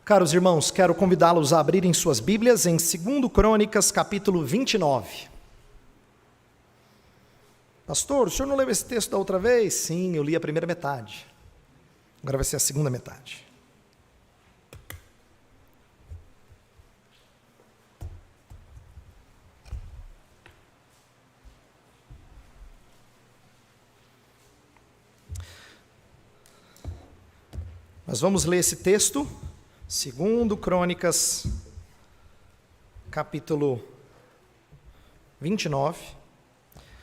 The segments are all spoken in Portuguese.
Caros irmãos, quero convidá-los a abrirem suas Bíblias em 2 Crônicas, capítulo 29. Pastor, o senhor não leu esse texto da outra vez? Sim, eu li a primeira metade. Agora vai ser a segunda metade. Nós vamos ler esse texto, 2 Crônicas, capítulo 29,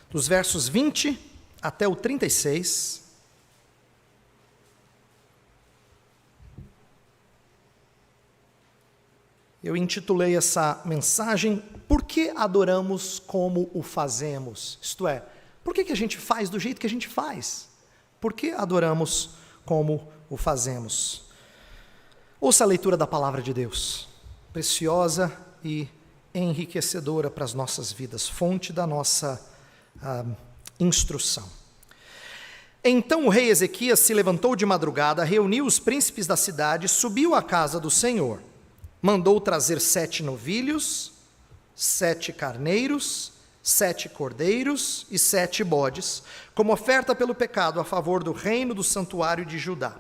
dos versos 20 até o 36. Eu intitulei essa mensagem, Por que adoramos como o fazemos? Isto é, por que a gente faz do jeito que a gente faz? Por que adoramos como o fazemos? Ouça a leitura da palavra de Deus, preciosa e enriquecedora para as nossas vidas, fonte da nossa instrução. Então o rei Ezequias se levantou de madrugada, reuniu os príncipes da cidade, subiu à casa do Senhor, mandou trazer 7 novilhos, 7 carneiros, 7 cordeiros e 7 bodes, como oferta pelo pecado a favor do reino do santuário de Judá.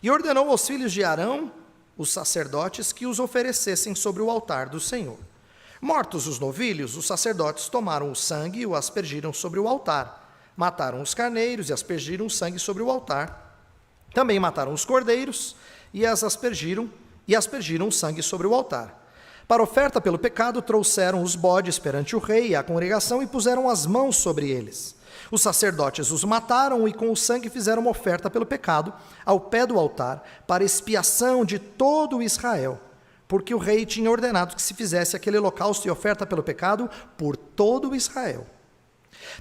E ordenou aos filhos de Arão, os sacerdotes, que os oferecessem sobre o altar do Senhor. Mortos os novilhos, os sacerdotes tomaram o sangue e o aspergiram sobre o altar. Mataram os carneiros e aspergiram o sangue sobre o altar. Também mataram os cordeiros e aspergiram o sangue sobre o altar. Para oferta pelo pecado, trouxeram os bodes perante o rei e a congregação e puseram as mãos sobre eles. Os sacerdotes os mataram e com o sangue fizeram uma oferta pelo pecado ao pé do altar, para expiação de todo o Israel, porque o rei tinha ordenado que se fizesse aquele holocausto e oferta pelo pecado por todo o Israel.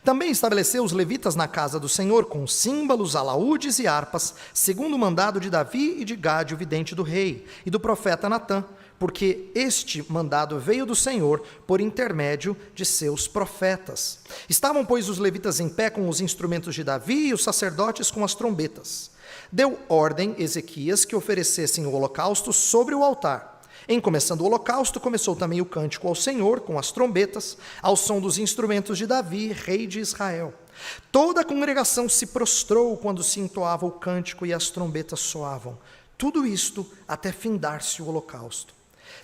Também estabeleceu os levitas na casa do Senhor com símbolos, alaúdes e harpas, segundo o mandado de Davi e de Gade, o vidente do rei, e do profeta Natã, porque este mandado veio do Senhor por intermédio de seus profetas. Estavam, pois, os levitas em pé com os instrumentos de Davi e os sacerdotes com as trombetas. Deu ordem Ezequias que oferecessem o holocausto sobre o altar. Em começando o holocausto, começou também o cântico ao Senhor com as trombetas, ao som dos instrumentos de Davi, rei de Israel. Toda a congregação se prostrou quando se entoava o cântico e as trombetas soavam. Tudo isto até findar-se o holocausto.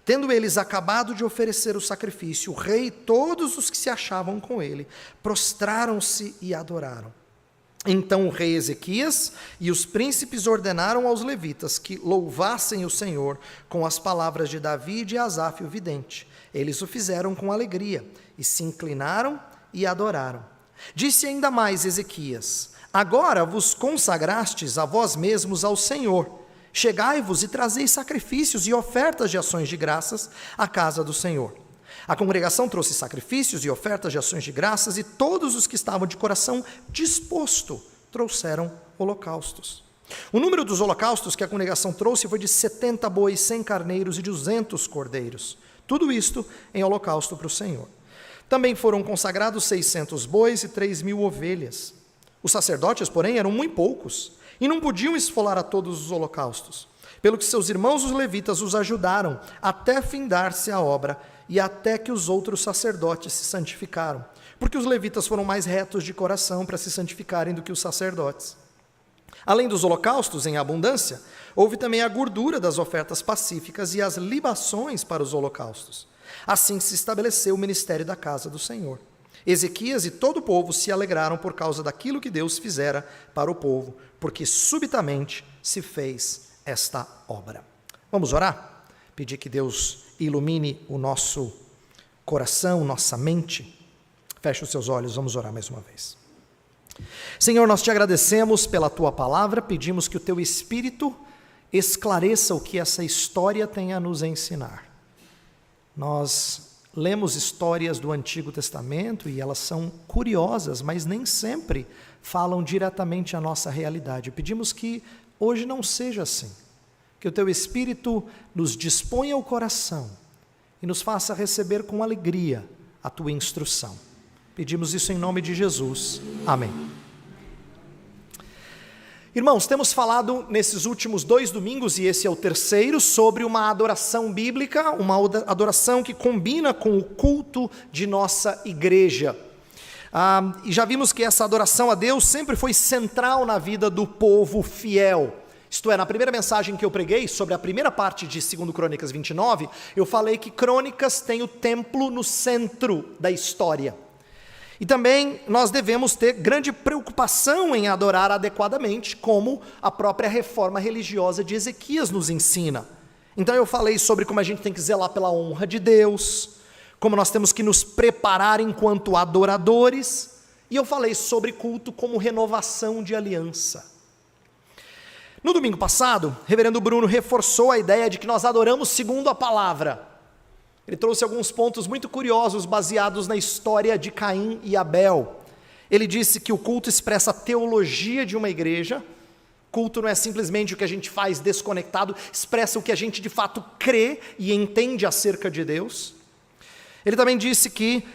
Tendo eles acabado de oferecer o sacrifício, o rei e todos os que se achavam com ele prostraram-se e adoraram. Então o rei Ezequias e os príncipes ordenaram aos levitas que louvassem o Senhor com as palavras de Davi e de Asaf, o vidente. Eles o fizeram com alegria e se inclinaram e adoraram. Disse ainda mais Ezequias: Agora vos consagrastes a vós mesmos ao Senhor. Chegai-vos e trazei sacrifícios e ofertas de ações de graças à casa do Senhor. A congregação trouxe sacrifícios e ofertas de ações de graças, e todos os que estavam de coração disposto trouxeram holocaustos. O número dos holocaustos que a congregação trouxe foi de 70 bois, 100 carneiros e 200 cordeiros. Tudo isto em holocausto para o Senhor. Também foram consagrados 600 bois e 3.000 ovelhas. Os sacerdotes, porém, eram muito poucos, e não podiam esfolar a todos os holocaustos, pelo que seus irmãos os levitas os ajudaram até findar-se a obra e até que os outros sacerdotes se santificaram, porque os levitas foram mais retos de coração para se santificarem do que os sacerdotes. Além dos holocaustos em abundância, houve também a gordura das ofertas pacíficas e as libações para os holocaustos. Assim se estabeleceu o ministério da casa do Senhor. Ezequias e todo o povo se alegraram por causa daquilo que Deus fizera para o povo, porque subitamente se fez esta obra. Vamos orar? Pedir que Deus ilumine o nosso coração, nossa mente. Feche os seus olhos, vamos orar mais uma vez. Senhor, nós te agradecemos pela tua palavra, pedimos que o teu Espírito esclareça o que essa história tem a nos ensinar. Nós lemos histórias do Antigo Testamento e elas são curiosas, mas nem sempre falam diretamente à nossa realidade. Pedimos que hoje não seja assim, que o teu Espírito nos disponha o coração e nos faça receber com alegria a tua instrução. Pedimos isso em nome de Jesus. Amém. Irmãos, temos falado nesses últimos 2 domingos, e esse é o terceiro, sobre uma adoração bíblica, uma adoração que combina com o culto de nossa igreja. E já vimos que essa adoração a Deus sempre foi central na vida do povo fiel. Isto é, na primeira mensagem que eu preguei, sobre a primeira parte de 2 Crônicas 29, eu falei que Crônicas tem o templo no centro da história. E também nós devemos ter grande preocupação em adorar adequadamente, como a própria reforma religiosa de Ezequias nos ensina. Então eu falei sobre como a gente tem que zelar pela honra de Deus, como nós temos que nos preparar enquanto adoradores, e eu falei sobre culto como renovação de aliança. No domingo passado, o reverendo Bruno reforçou a ideia de que nós adoramos segundo a palavra. Ele trouxe alguns pontos muito curiosos baseados na história de Caim e Abel. Ele disse que o culto expressa a teologia de uma igreja. Culto não é simplesmente o que a gente faz desconectado, expressa o que a gente de fato crê e entende acerca de Deus. Ele também disse que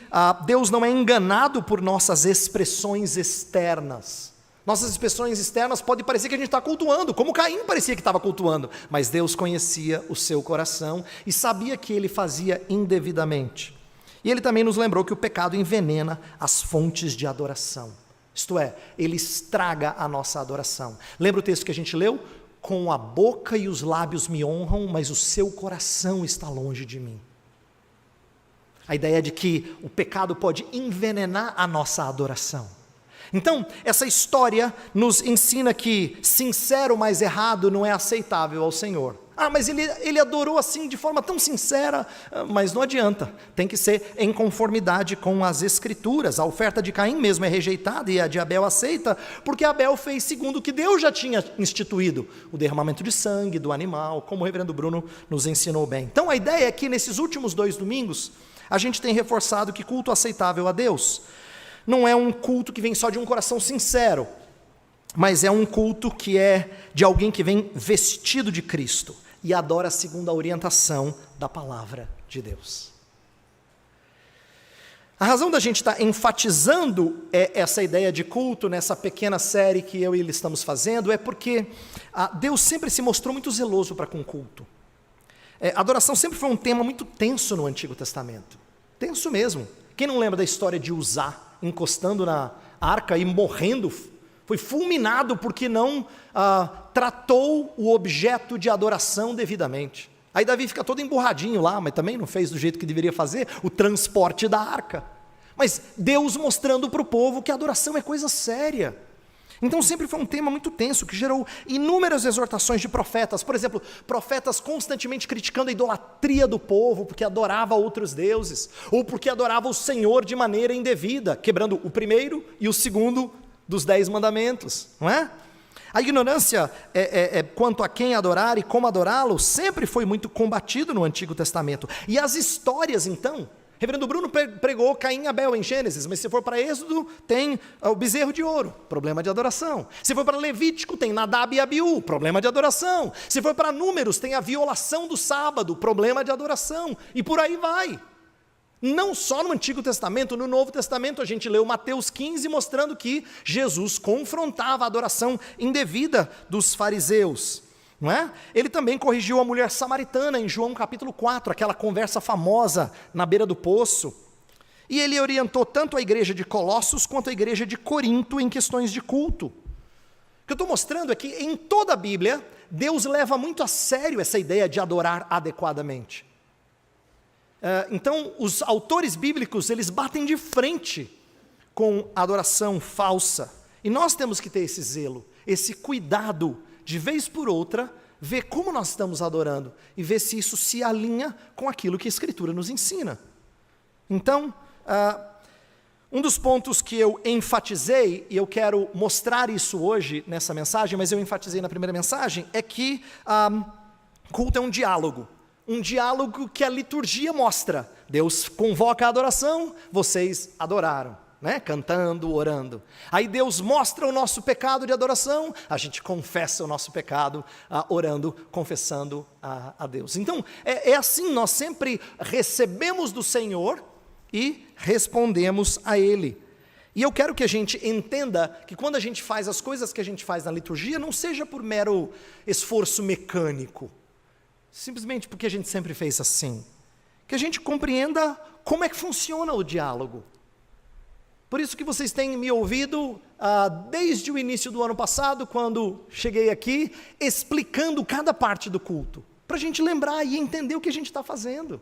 Deus não é enganado por nossas expressões externas. Nossas expressões externas podem parecer que a gente está cultuando, como Caim parecia que estava cultuando, mas Deus conhecia o seu coração e sabia que ele fazia indevidamente. E ele também nos lembrou que o pecado envenena as fontes de adoração, isto é, ele estraga a nossa adoração. Lembra o texto que a gente leu? Com a boca e os lábios me honram, mas o seu coração está longe de mim. A ideia de que o pecado pode envenenar a nossa adoração. Então, essa história nos ensina que sincero, mas errado não é aceitável ao Senhor. Mas ele adorou assim de forma tão sincera, mas não adianta, tem que ser em conformidade com as Escrituras. A oferta de Caim mesmo é rejeitada e a de Abel aceita, porque Abel fez segundo o que Deus já tinha instituído, o derramamento de sangue do animal, como o reverendo Bruno nos ensinou bem. Então a ideia é que nesses últimos 2 domingos, a gente tem reforçado que culto aceitável a Deus não é um culto que vem só de um coração sincero, mas é um culto que é de alguém que vem vestido de Cristo e adora segundo a orientação da palavra de Deus. A razão da gente estar enfatizando essa ideia de culto nessa pequena série que eu e ele estamos fazendo é porque Deus sempre se mostrou muito zeloso para com o culto. Adoração sempre foi um tema muito tenso no Antigo Testamento, tenso mesmo. Quem não lembra da história de Uzá encostando na arca e morrendo, foi fulminado porque não tratou o objeto de adoração devidamente. Aí Davi fica todo emburradinho lá, mas também não fez do jeito que deveria fazer, o transporte da arca. Mas Deus mostrando para o povo que a adoração é coisa séria. Então sempre foi um tema muito tenso, que gerou inúmeras exortações de profetas. Por exemplo, profetas constantemente criticando a idolatria do povo, porque adorava outros deuses, ou porque adorava o Senhor de maneira indevida, quebrando o primeiro e o segundo dos 10 mandamentos, não é? A ignorância quanto a quem adorar e como adorá-lo sempre foi muito combatido no Antigo Testamento. E as histórias, então, reverendo Bruno pregou Caim e Abel em Gênesis, mas se for para Êxodo, tem o bezerro de ouro, problema de adoração. Se for para Levítico, tem Nadab e Abiú, problema de adoração. Se for para Números, tem a violação do sábado, problema de adoração. E por aí vai. Não só no Antigo Testamento, no Novo Testamento a gente leu Mateus 15 mostrando que Jesus confrontava a adoração indevida dos fariseus. Não é? Ele também corrigiu a mulher samaritana em João capítulo 4, aquela conversa famosa na beira do poço. E ele orientou tanto a igreja de Colossos quanto a igreja de Corinto em questões de culto. O que eu estou mostrando é que em toda a Bíblia, Deus leva muito a sério essa ideia de adorar adequadamente. Então, os autores bíblicos, eles batem de frente com a adoração falsa. E nós temos que ter esse zelo, esse cuidado, de vez por outra, ver como nós estamos adorando e ver se isso se alinha com aquilo que a Escritura nos ensina. Então, um dos pontos que eu enfatizei, e eu quero mostrar isso hoje nessa mensagem, mas eu enfatizei na primeira mensagem, é que culto é um diálogo que a liturgia mostra. Deus convoca a adoração, vocês adoraram. Né? Cantando, orando. Aí Deus mostra o nosso pecado de adoração, a gente confessa o nosso pecado, orando, confessando a Deus. Então, é assim, nós sempre recebemos do Senhor e respondemos a Ele. E eu quero que a gente entenda que quando a gente faz as coisas que a gente faz na liturgia, não seja por mero esforço mecânico, simplesmente porque a gente sempre fez assim. Que a gente compreenda como é que funciona o diálogo. Por isso que vocês têm me ouvido desde o início do ano passado, quando cheguei aqui, explicando cada parte do culto, para a gente lembrar e entender o que a gente está fazendo.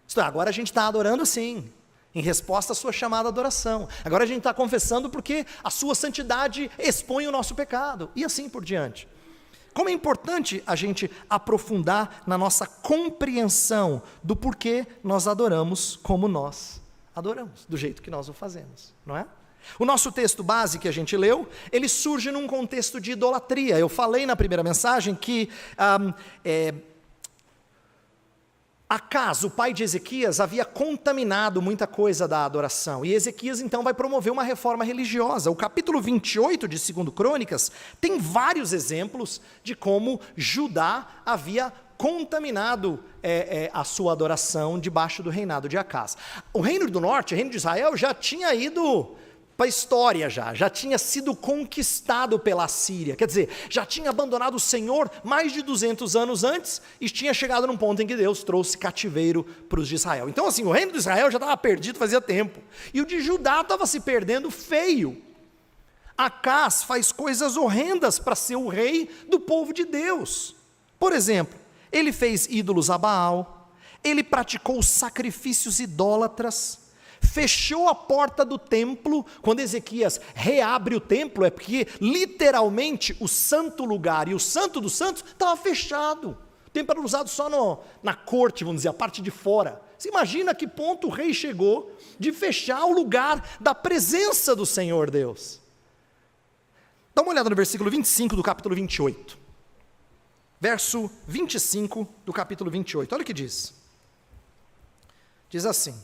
Isto é, agora a gente está adorando sim, em resposta à sua chamada adoração. Agora a gente está confessando porque a sua santidade expõe o nosso pecado, e assim por diante. Como é importante a gente aprofundar na nossa compreensão do porquê nós adoramos como nós adoramos, do jeito que nós o fazemos, não é? O nosso texto base que a gente leu, ele surge num contexto de idolatria. Eu falei na primeira mensagem que Acaz, o pai de Ezequias, havia contaminado muita coisa da adoração, e Ezequias então vai promover uma reforma religiosa. O capítulo 28 de 2 Crônicas tem vários exemplos de como Judá havia contaminado a sua adoração debaixo do reinado de Acaz. O reino do norte, o reino de Israel, já tinha ido para a história, já tinha sido conquistado pela Síria, quer dizer, já tinha abandonado o Senhor mais de 200 anos antes, e tinha chegado num ponto em que Deus trouxe cativeiro para os de Israel. Então assim, o reino de Israel já estava perdido fazia tempo, e o de Judá estava se perdendo feio. Acaz faz coisas horrendas para ser o rei do povo de Deus. Por exemplo, ele fez ídolos a Baal, ele praticou sacrifícios idólatras, fechou a porta do templo. Quando Ezequias reabre o templo, é porque literalmente o santo lugar e o santo dos santos estava fechado. O templo era usado só na corte, vamos dizer, a parte de fora. Você imagina a que ponto o rei chegou de fechar o lugar da presença do Senhor Deus. Dá uma olhada no versículo 25 do capítulo 28. Verso 25 do capítulo 28, olha o que diz. Diz assim: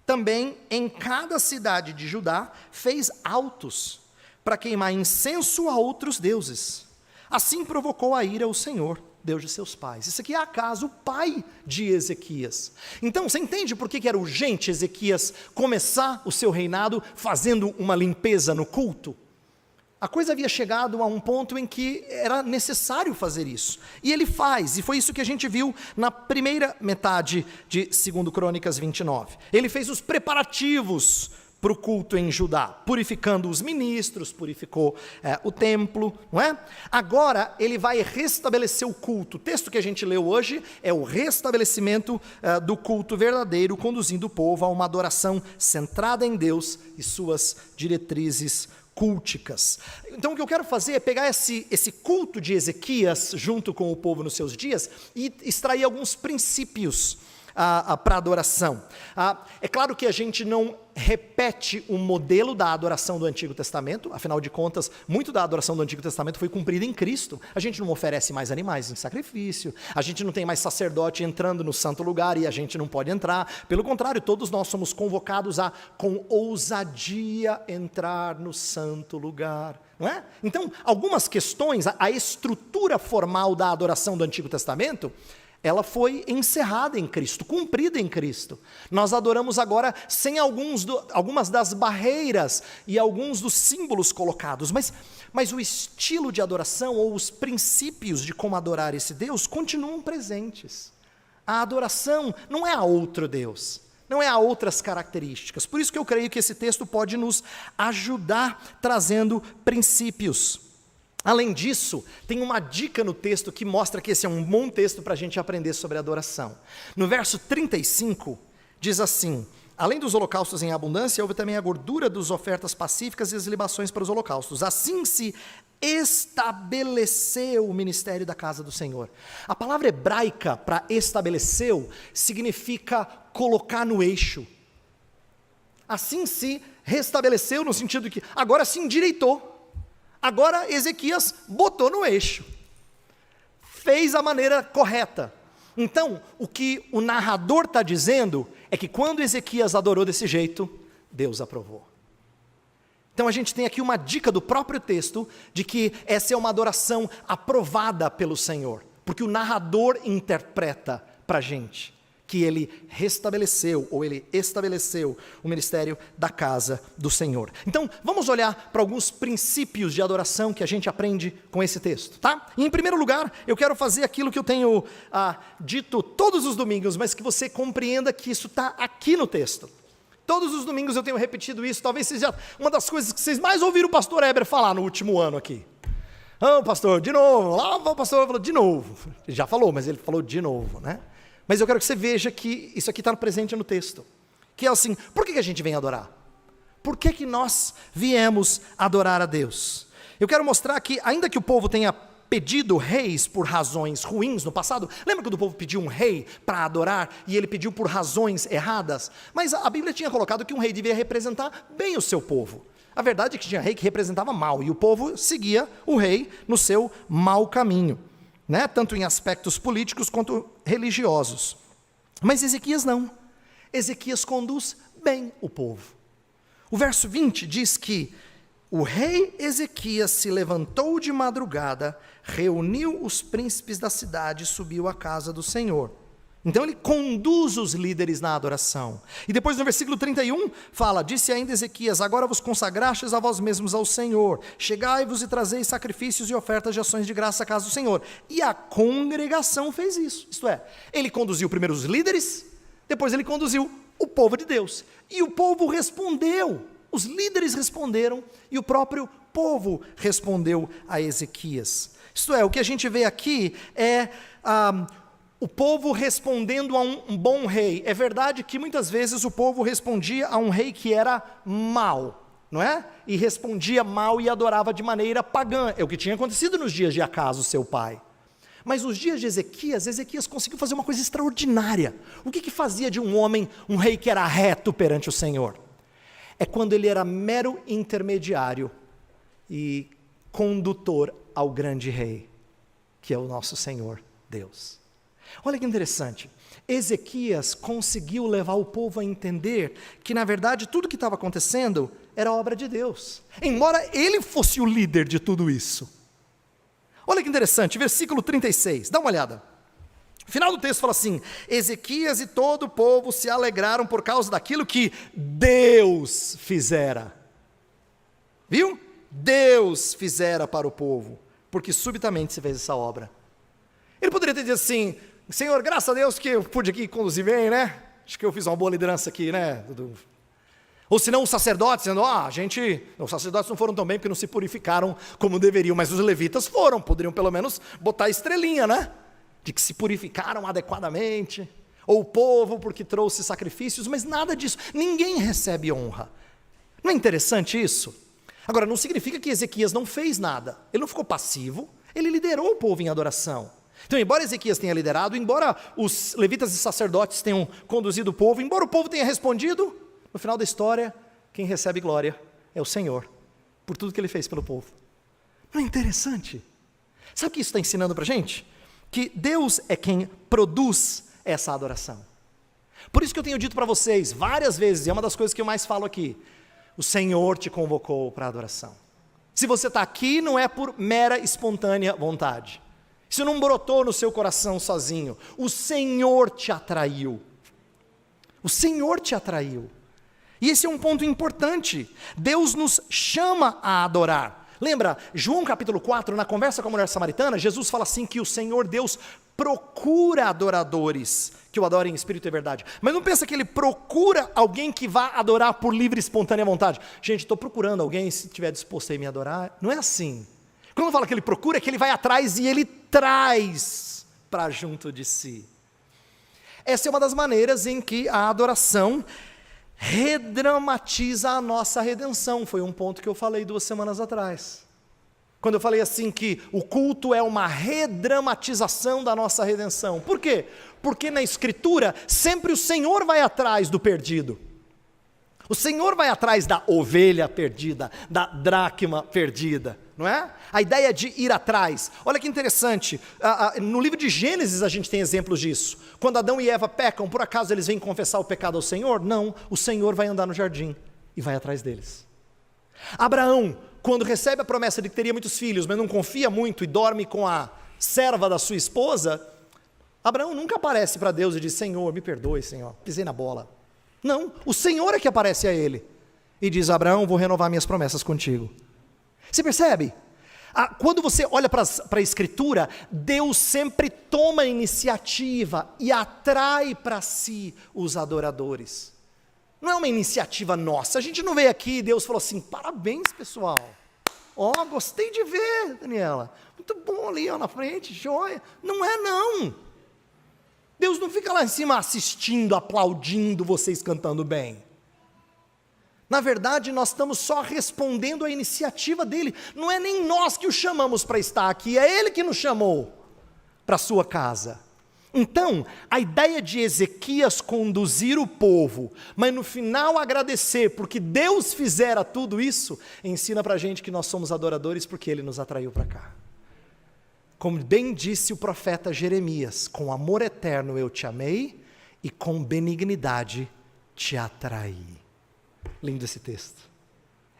também em cada cidade de Judá fez altos para queimar incenso a outros deuses. Assim provocou a ira o Senhor, Deus de seus pais. Isso aqui é Acaz, o pai de Ezequias. Então, você entende por que era urgente Ezequias começar o seu reinado fazendo uma limpeza no culto? A coisa havia chegado a um ponto em que era necessário fazer isso. E ele faz, e foi isso que a gente viu na primeira metade de 2 Crônicas 29. Ele fez os preparativos para o culto em Judá, purificando os ministros, purificou o templo, não é? Agora ele vai restabelecer o culto. O texto que a gente leu hoje é o restabelecimento do culto verdadeiro, conduzindo o povo a uma adoração centrada em Deus e suas diretrizes culticas. Então o que eu quero fazer é pegar esse culto de Ezequias junto com o povo nos seus dias e extrair alguns princípios para adoração. É claro que a gente não repete o modelo da adoração do Antigo Testamento, afinal de contas, muito da adoração do Antigo Testamento foi cumprida em Cristo. A gente não oferece mais animais em sacrifício, a gente não tem mais sacerdote entrando no santo lugar e a gente não pode entrar. Pelo contrário, todos nós somos convocados a, com ousadia, entrar no santo lugar. Não é? Então, algumas questões, a estrutura formal da adoração do Antigo Testamento, ela foi encerrada em Cristo, cumprida em Cristo. Nós adoramos agora sem algumas das barreiras e alguns dos símbolos colocados, mas o estilo de adoração ou os princípios de como adorar esse Deus continuam presentes. A adoração não é a outro Deus, não é a outras características. Por isso que eu creio que esse texto pode nos ajudar trazendo princípios. Além disso, tem uma dica no texto que mostra que esse é um bom texto para a gente aprender sobre adoração. No verso 35, diz assim: além dos holocaustos em abundância, houve também a gordura das ofertas pacíficas e as libações para os holocaustos. Assim se estabeleceu o ministério da casa do Senhor. A palavra hebraica para estabeleceu significa colocar no eixo. Assim se restabeleceu no sentido de que agora se endireitou. Agora Ezequias botou no eixo, fez a maneira correta. Então, o que o narrador está dizendo é que quando Ezequias adorou desse jeito, Deus aprovou. Então a gente tem aqui uma dica do próprio texto, de que essa é uma adoração aprovada pelo Senhor, porque o narrador interpreta para a gente que ele restabeleceu, ou ele estabeleceu o ministério da casa do Senhor. Então, vamos olhar para alguns princípios de adoração que a gente aprende com esse texto, tá? E em primeiro lugar, eu quero fazer aquilo que eu tenho dito todos os domingos, mas que você compreenda que isso está aqui no texto. Todos os domingos eu tenho repetido isso, talvez seja uma das coisas que vocês mais ouviram o pastor Heber falar no último ano aqui. Pastor, de novo, lá o pastor falou de novo. Ele já falou, mas ele falou de novo, né? Mas eu quero que você veja que isso aqui está presente no texto. Que é assim, por que a gente vem adorar? Por que nós viemos adorar a Deus? Eu quero mostrar que, ainda que o povo tenha pedido reis por razões ruins no passado, lembra quando o povo pediu um rei para adorar, e ele pediu por razões erradas? Mas a Bíblia tinha colocado que um rei devia representar bem o seu povo. A verdade é que tinha rei que representava mal, e o povo seguia o rei no seu mau caminho, né? Tanto em aspectos políticos quanto religiosos. Mas Ezequias não. Ezequias conduz bem o povo. O verso 20 diz que o rei Ezequias se levantou de madrugada, reuniu os príncipes da cidade e subiu à casa do Senhor. Então ele conduz os líderes na adoração. E depois no versículo 31 fala, disse ainda Ezequias, agora vos consagrastes a vós mesmos ao Senhor, chegai-vos e trazei sacrifícios e ofertas de ações de graça à casa do Senhor. E a congregação fez isso, isto é, ele conduziu primeiro os líderes, depois ele conduziu o povo de Deus. E o povo respondeu, os líderes responderam e o próprio povo respondeu a Ezequias. Isto é, o que a gente vê aqui é o povo respondendo a um bom rei. É verdade que muitas vezes o povo respondia a um rei que era mau, não é? E respondia mal e adorava de maneira pagã. É o que tinha acontecido nos dias de Acaso, seu pai. Mas nos dias de Ezequias conseguiu fazer uma coisa extraordinária. O que fazia de um homem, um rei que era reto perante o Senhor? É quando ele era mero intermediário e condutor ao grande rei, que é o nosso Senhor Deus. Olha que interessante, Ezequias conseguiu levar o povo a entender que na verdade tudo que estava acontecendo era obra de Deus, embora ele fosse o líder de tudo isso. Olha que interessante, versículo 36, dá uma olhada. O final do texto fala assim, Ezequias e todo o povo se alegraram por causa daquilo que Deus fizera. Viu? Deus fizera para o povo, porque subitamente se fez essa obra. Ele poderia ter dito assim, Senhor, graças a Deus que eu pude aqui conduzir bem, né? Acho que eu fiz uma boa liderança aqui, né? Ou senão os sacerdotes, dizendo, os sacerdotes não foram tão bem porque não se purificaram como deveriam, mas os levitas foram, poderiam pelo menos botar a estrelinha, né? De que se purificaram adequadamente, ou o povo porque trouxe sacrifícios, mas nada disso, ninguém recebe honra. Não é interessante isso? Agora, não significa que Ezequias não fez nada, ele não ficou passivo, ele liderou o povo em adoração. Então, embora Ezequias tenha liderado, embora os levitas e sacerdotes tenham conduzido o povo, embora o povo tenha respondido, no final da história, quem recebe glória é o Senhor, por tudo que ele fez pelo povo. Não é interessante? Sabe o que isso está ensinando para a gente? Que Deus é quem produz essa adoração. Por isso que eu tenho dito para vocês várias vezes, e é uma das coisas que eu mais falo aqui, o Senhor te convocou para a adoração. Se você está aqui, não é por mera espontânea vontade. Isso não brotou no seu coração sozinho. O Senhor te atraiu. O Senhor te atraiu. E esse é um ponto importante. Deus nos chama a adorar. Lembra, João capítulo 4, na conversa com a mulher samaritana, Jesus fala assim que o Senhor Deus procura adoradores que o adorem em espírito e verdade. Mas não pensa que ele procura alguém que vá adorar por livre e espontânea vontade. Gente, estou procurando alguém, se estiver disposto a ir me adorar. Não é assim. Quando fala que ele procura, é que ele vai atrás e ele traz para junto de si. Essa é uma das maneiras em que a adoração redramatiza a nossa redenção. Foi um ponto que eu falei 2 semanas atrás. Quando eu falei assim que o culto é uma redramatização da nossa redenção. Por quê? Porque na Escritura sempre o Senhor vai atrás do perdido. O Senhor vai atrás da ovelha perdida, da dracma perdida, não é? A ideia de ir atrás. Olha que interessante, no livro de Gênesis a gente tem exemplos disso. Quando Adão e Eva pecam, por acaso eles vêm confessar o pecado ao Senhor? Não, o Senhor vai andar no jardim e vai atrás deles. Abraão, quando recebe a promessa de que teria muitos filhos, mas não confia muito e dorme com a serva da sua esposa, Abraão nunca aparece para Deus e diz: Senhor, me perdoe, Senhor, pisei na bola. Não, o Senhor é que aparece a ele e diz: Abraão, vou renovar minhas promessas contigo. Você percebe? Quando você olha para a Escritura, Deus sempre toma a iniciativa e atrai para si os adoradores. Não é uma iniciativa nossa. A gente não veio aqui e Deus falou assim: parabéns, pessoal. Gostei de ver, Daniela. Muito bom ali, na frente, joia. Não é, não. Deus não fica lá em cima assistindo, aplaudindo vocês cantando bem. Na verdade, nós estamos só respondendo à iniciativa dele. Não é nem nós que o chamamos para estar aqui, é ele que nos chamou para a sua casa. Então, a ideia de Ezequias conduzir o povo, mas no final agradecer, porque Deus fizera tudo isso, ensina para a gente que nós somos adoradores porque ele nos atraiu para cá. Como bem disse o profeta Jeremias: com amor eterno eu te amei e com benignidade te atraí. Lindo esse texto.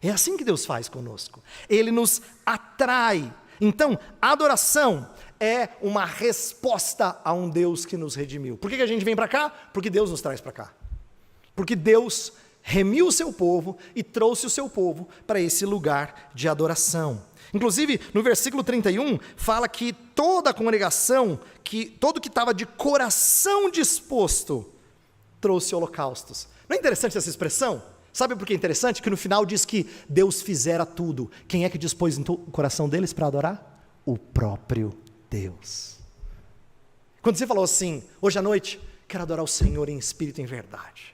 É assim que Deus faz conosco. Ele nos atrai. Então, a adoração é uma resposta a um Deus que nos redimiu. Por que a gente vem para cá? Porque Deus nos traz para cá. Porque Deus remiu o seu povo e trouxe o seu povo para esse lugar de adoração. Inclusive, no versículo 31, fala que toda a congregação, todo que estava de coração disposto, trouxe holocaustos. Não é interessante essa expressão? Sabe por que é interessante? Que no final diz que Deus fizera tudo. Quem é que dispôs o coração deles para adorar? O próprio Deus. Quando você falou assim: hoje à noite, quero adorar o Senhor em espírito e em verdade.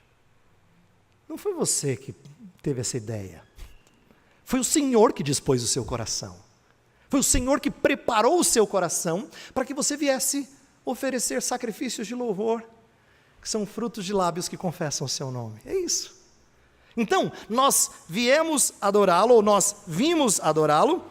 Não foi você que teve essa ideia. Foi o Senhor que dispôs o seu coração. Foi o Senhor que preparou o seu coração para que você viesse oferecer sacrifícios de louvor, que são frutos de lábios que confessam o seu nome. É isso. Então, nós viemos adorá-lo, ou nós vimos adorá-lo,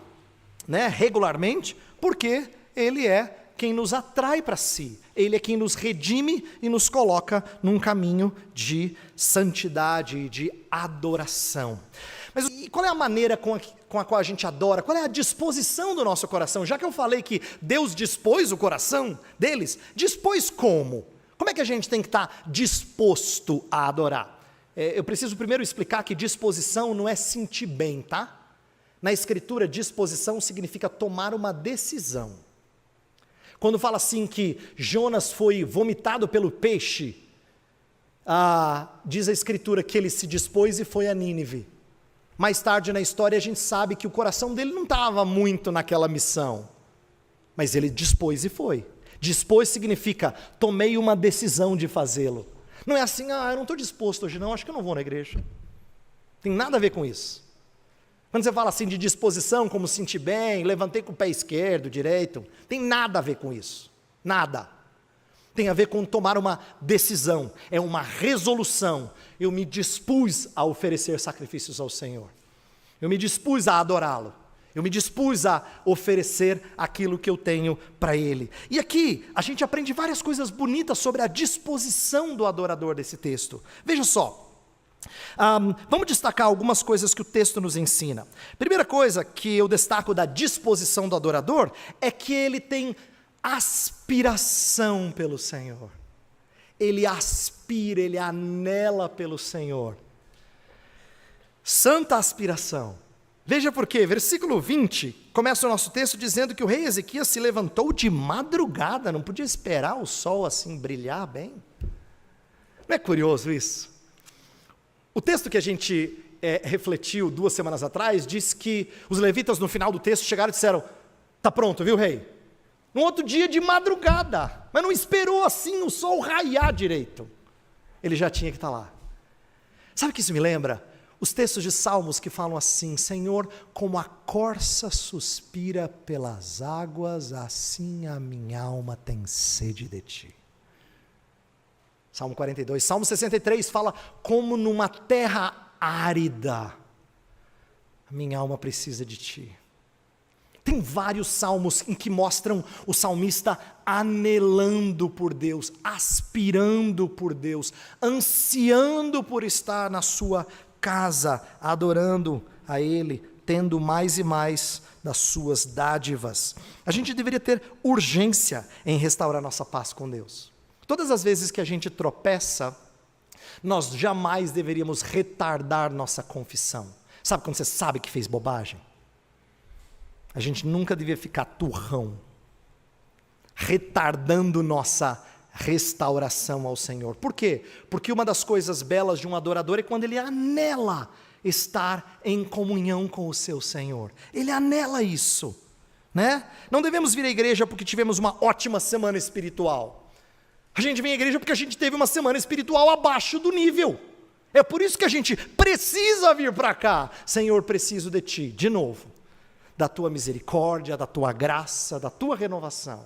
regularmente, porque ele é quem nos atrai para si. Ele é quem nos redime e nos coloca num caminho de santidade e de adoração. Mas e qual é a maneira com a qual a gente adora? Qual é a disposição do nosso coração? Já que eu falei que Deus dispôs o coração deles, dispôs como? Como é que a gente tem que estar disposto a adorar? Eu preciso primeiro explicar que disposição não é sentir bem, tá? Na Escritura, disposição significa tomar uma decisão. Quando fala assim que Jonas foi vomitado pelo peixe, diz a Escritura que ele se dispôs e foi a Nínive. Mais tarde na história a gente sabe que o coração dele não estava muito naquela missão, mas ele dispôs e foi. Dispôs significa, tomei uma decisão de fazê-lo. Não é assim: eu não estou disposto hoje não, acho que eu não vou na igreja. Tem nada a ver com isso. Quando você fala assim de disposição, como sentir bem, levantei com o pé esquerdo, direito, tem nada a ver com isso. Nada. Tem a ver com tomar uma decisão, é uma resolução. Eu me dispus a oferecer sacrifícios ao Senhor. Eu me dispus a adorá-lo. Eu me dispus a oferecer aquilo que eu tenho para Ele. E aqui a gente aprende várias coisas bonitas sobre a disposição do adorador desse texto. Veja só, vamos destacar algumas coisas que o texto nos ensina. Primeira coisa que eu destaco da disposição do adorador é que ele tem aspiração pelo Senhor. Ele aspira, ele anela pelo Senhor. Santa aspiração. Veja por quê, versículo 20, começa o nosso texto dizendo que o rei Ezequias se levantou de madrugada, não podia esperar o sol assim brilhar bem. Não é curioso isso? O texto que a gente refletiu 2 semanas atrás, diz que os levitas no final do texto chegaram e disseram: está pronto, viu, rei? No outro dia de madrugada, mas não esperou assim o sol raiar direito. Ele já tinha que estar lá. Sabe o que isso me lembra? Os textos de Salmos que falam assim: Senhor, como a corça suspira pelas águas, assim a minha alma tem sede de Ti. Salmo 42. Salmo 63 fala: como numa terra árida, a minha alma precisa de Ti. Tem vários salmos em que mostram o salmista anelando por Deus, aspirando por Deus, ansiando por estar na sua casa, adorando a Ele, tendo mais e mais das suas dádivas. A gente deveria ter urgência em restaurar nossa paz com Deus. Todas as vezes que a gente tropeça, nós jamais deveríamos retardar nossa confissão. Sabe quando você sabe que fez bobagem? A gente nunca devia ficar turrão, retardando nossa restauração ao Senhor. Por quê? Porque uma das coisas belas de um adorador é quando ele anela estar em comunhão com o seu Senhor. Ele anela isso, né? Não devemos vir à igreja porque tivemos uma ótima semana espiritual. A gente vem à igreja porque a gente teve uma semana espiritual abaixo do nível. É por isso que a gente precisa vir para cá. Senhor, preciso de Ti, de novo, da Tua misericórdia, da Tua graça, da Tua renovação.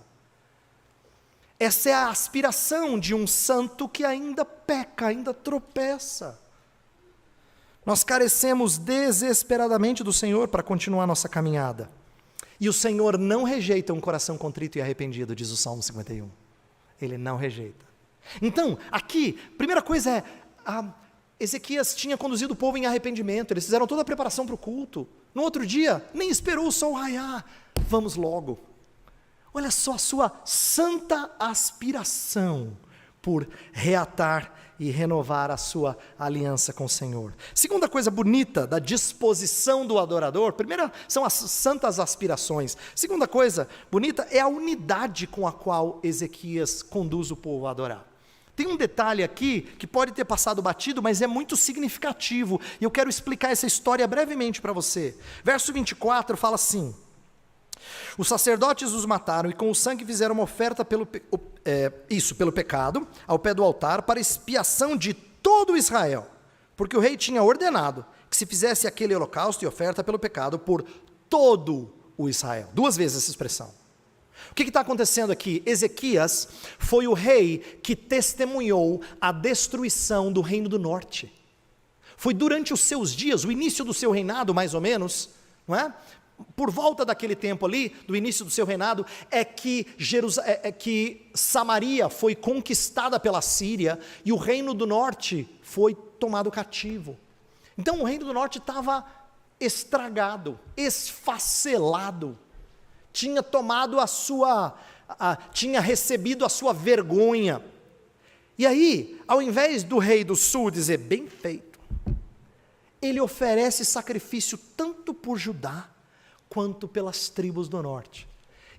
Essa é a aspiração de um santo que ainda peca, ainda tropeça. Nós carecemos desesperadamente do Senhor para continuar nossa caminhada. E o Senhor não rejeita um coração contrito e arrependido, diz o Salmo 51. Ele não rejeita. Então, aqui, primeira coisa é, Ezequias tinha conduzido o povo em arrependimento, eles fizeram toda a preparação para o culto. No outro dia, nem esperou o sol raiar, vamos logo. Olha só a sua santa aspiração por reatar e renovar a sua aliança com o Senhor. Segunda coisa bonita da disposição do adorador, primeira são as santas aspirações. Segunda coisa bonita é a unidade com a qual Ezequias conduz o povo a adorar. Tem um detalhe aqui que pode ter passado batido, mas é muito significativo, e eu quero explicar essa história brevemente para você. Verso 24 fala assim: os sacerdotes os mataram e com o sangue fizeram uma oferta pelo pecado, ao pé do altar, para expiação de todo Israel, porque o rei tinha ordenado que se fizesse aquele holocausto e oferta pelo pecado por todo o Israel. Duas vezes essa expressão. O que está acontecendo aqui? Ezequias foi o rei que testemunhou a destruição do reino do norte. Foi durante os seus dias, o início do seu reinado mais ou menos, não é? Por volta daquele tempo ali, do início do seu reinado, é que Samaria foi conquistada pela Síria e o reino do norte foi tomado cativo. Então o reino do norte estava estragado, esfacelado, tinha tomado tinha recebido a sua vergonha. E aí, ao invés do rei do sul dizer, bem feito, ele oferece sacrifício tanto por Judá, quanto pelas tribos do norte.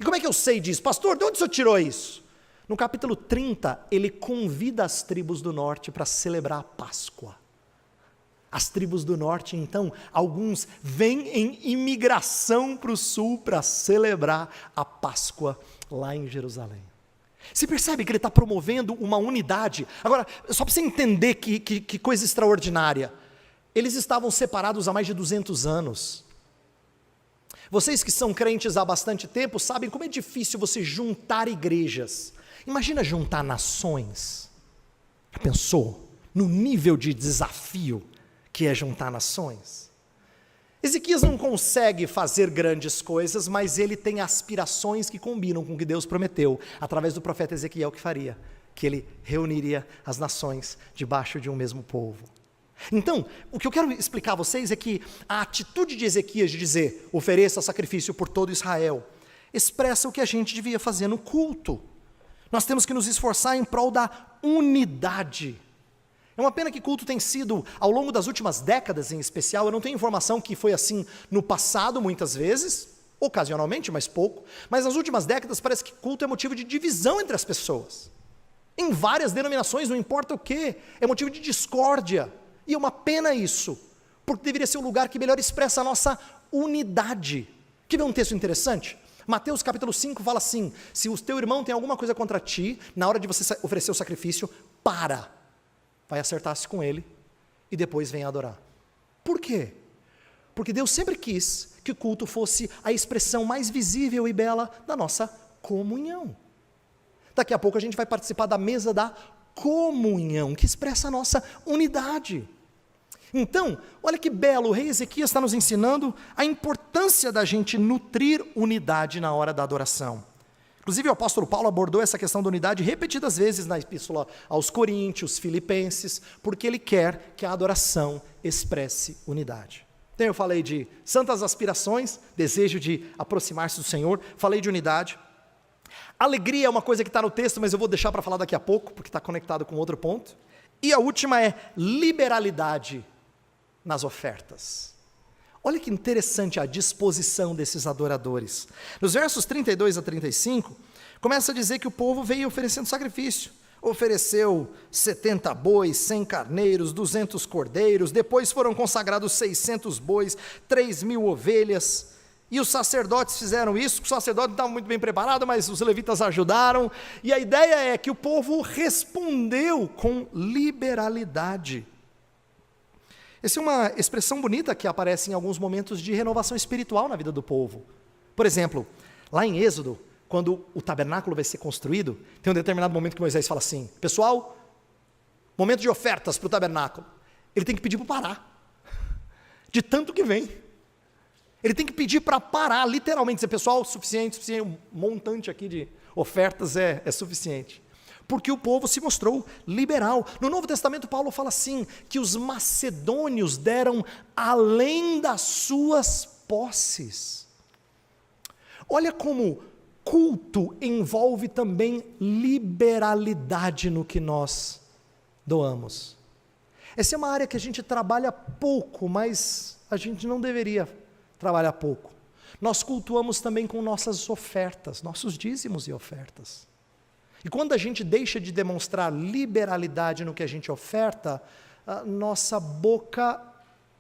E como é que eu sei disso? Pastor, de onde o senhor tirou isso? No capítulo 30, ele convida as tribos do norte para celebrar a Páscoa. As tribos do norte, então, alguns vêm em imigração para o sul para celebrar a Páscoa lá em Jerusalém. Você percebe que ele está promovendo uma unidade? Agora, só para você entender que coisa extraordinária, eles estavam separados há mais de 200 anos. Vocês que são crentes há bastante tempo sabem como é difícil você juntar igrejas. Imagina juntar nações. Já pensou? No nível de desafio que é juntar nações. Ezequias não consegue fazer grandes coisas, mas ele tem aspirações que combinam com o que Deus prometeu, através do profeta Ezequiel que faria, que ele reuniria as nações debaixo de um mesmo povo. Então, o que eu quero explicar a vocês é que a atitude de Ezequias de dizer, ofereça sacrifício por todo Israel, expressa o que a gente devia fazer no culto. Nós temos que nos esforçar em prol da unidade. É uma pena que culto tem sido, ao longo das últimas décadas em especial, eu não tenho informação que foi assim no passado muitas vezes, ocasionalmente, mas pouco, mas nas últimas décadas parece que culto é motivo de divisão entre as pessoas. Em várias denominações, não importa o que, é motivo de discórdia. E é uma pena isso, porque deveria ser um lugar que melhor expressa a nossa unidade. Quer ver um texto interessante? Mateus capítulo 5 fala assim, se o teu irmão tem alguma coisa contra ti, na hora de você oferecer o sacrifício, vai acertar-se com ele e depois vem adorar. Por quê? Porque Deus sempre quis que o culto fosse a expressão mais visível e bela da nossa comunhão. Daqui a pouco a gente vai participar da mesa da comunhão, que expressa a nossa unidade. Então, olha que belo, o rei Ezequias está nos ensinando a importância da gente nutrir unidade na hora da adoração. Inclusive o apóstolo Paulo abordou essa questão da unidade repetidas vezes na epístola aos Coríntios, Filipenses, porque ele quer que a adoração expresse unidade. Então eu falei de santas aspirações, desejo de aproximar-se do Senhor, falei de unidade. Alegria é uma coisa que está no texto, mas eu vou deixar para falar daqui a pouco, porque está conectado com outro ponto. E a última é liberalidade nas ofertas. Olha que interessante a disposição desses adoradores. Nos versos 32 a 35, começa a dizer que o povo veio oferecendo sacrifício. Ofereceu 70 bois, 100 carneiros, 200 cordeiros, depois foram consagrados 600 bois, 3.000 ovelhas, e os sacerdotes fizeram isso. O sacerdote não estava muito bem preparado, mas os levitas ajudaram, e a ideia é que o povo respondeu com liberalidade. Essa é uma expressão bonita que aparece em alguns momentos de renovação espiritual na vida do povo. Por exemplo, lá em Êxodo, quando o tabernáculo vai ser construído, tem um determinado momento que Moisés fala assim: pessoal, momento de ofertas para o tabernáculo. Ele tem que pedir para parar, de tanto que vem. Ele tem que pedir para parar, literalmente, dizer: pessoal, suficiente, um montante aqui de ofertas é suficiente. Porque o povo se mostrou liberal. No Novo Testamento, Paulo fala assim, que os macedônios deram além das suas posses. Olha como culto envolve também liberalidade no que nós doamos. Essa é uma área que a gente trabalha pouco, mas a gente não deveria trabalhar pouco. Nós cultuamos também com nossas ofertas, nossos dízimos e ofertas. E quando a gente deixa de demonstrar liberalidade no que a gente oferta, a nossa boca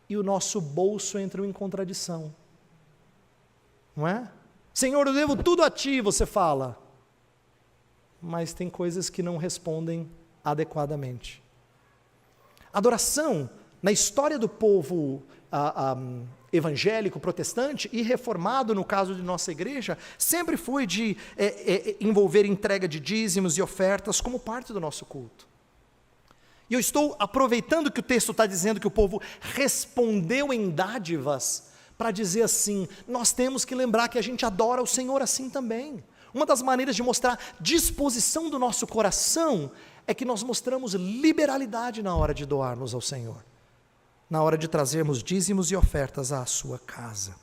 e o nosso bolso entram em contradição. Não é? Senhor, eu devo tudo a ti, você fala. Mas tem coisas que não respondem adequadamente. Adoração, na história do povo evangélico, protestante e reformado, no caso de nossa igreja, sempre foi de envolver entrega de dízimos e ofertas como parte do nosso culto. E eu estou aproveitando que o texto está dizendo que o povo respondeu em dádivas, para dizer assim: nós temos que lembrar que a gente adora o Senhor assim também. Uma das maneiras de mostrar disposição do nosso coração é que nós mostramos liberalidade na hora de doarmos ao Senhor, na hora de trazermos dízimos e ofertas à sua casa.